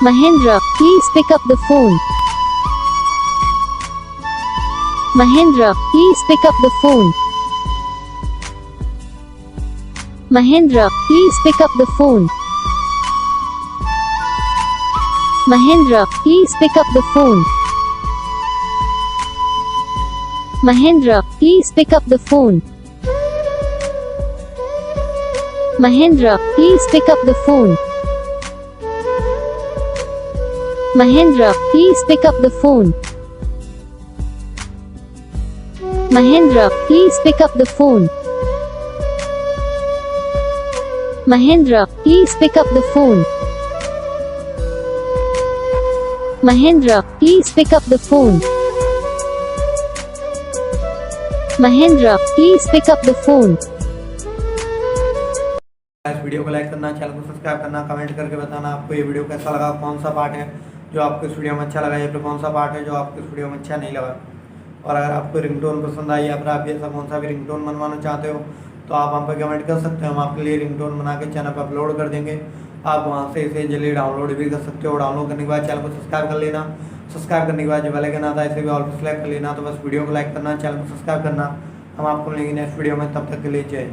Mahendra, please pick up the phone. Mahendra, please pick up the phone. Mahendra, please pick up the phone. Mahendra, please pick up the phone. Mahendra, please pick up the phone. Mahendra, please pick up the phone. Mahendra, please pick up the phone. Mahendra, please pick up the phone. Mahendra, please pick up the phone. Mahendra, please pick up the phone. Mahendra, please pick up the phone. इस video को like करना, channel को subscribe करना, comment करके बताना आपको ये video कैसा लगा, कौन सा पार्ट है जो आपको इस वीडियो में अच्छा लगा या फिर कौन सा पार्ट है जो आपको इस वीडियो में अच्छा नहीं लगा। और अगर आपको रिंगटोन पसंद आई या फिर आप ऐसा कौन सा भी रिंगटोन बनवाना चाहते हो तो आप हम पर कमेंट कर सकते हो। हम आपके लिए रिंगटोन बना के चैनल पर अपलोड कर देंगे। आप वहाँ से इसे जल्दी डाउनलोड भी कर सकते हो। डाउनलोड करने के बाद चैनल को सब्सक्राइब कर लेना। सब्सक्राइब करने के बाद जो बेल आइकन आता है इसे भी ऑल पर सेलेक्ट कर लेना। तो बस वीडियो को लाइक करना, चैनल को सब्सक्राइब करना। हम आपको मिलेंगे नेक्स्ट वीडियो में, तब तक के लिए जय।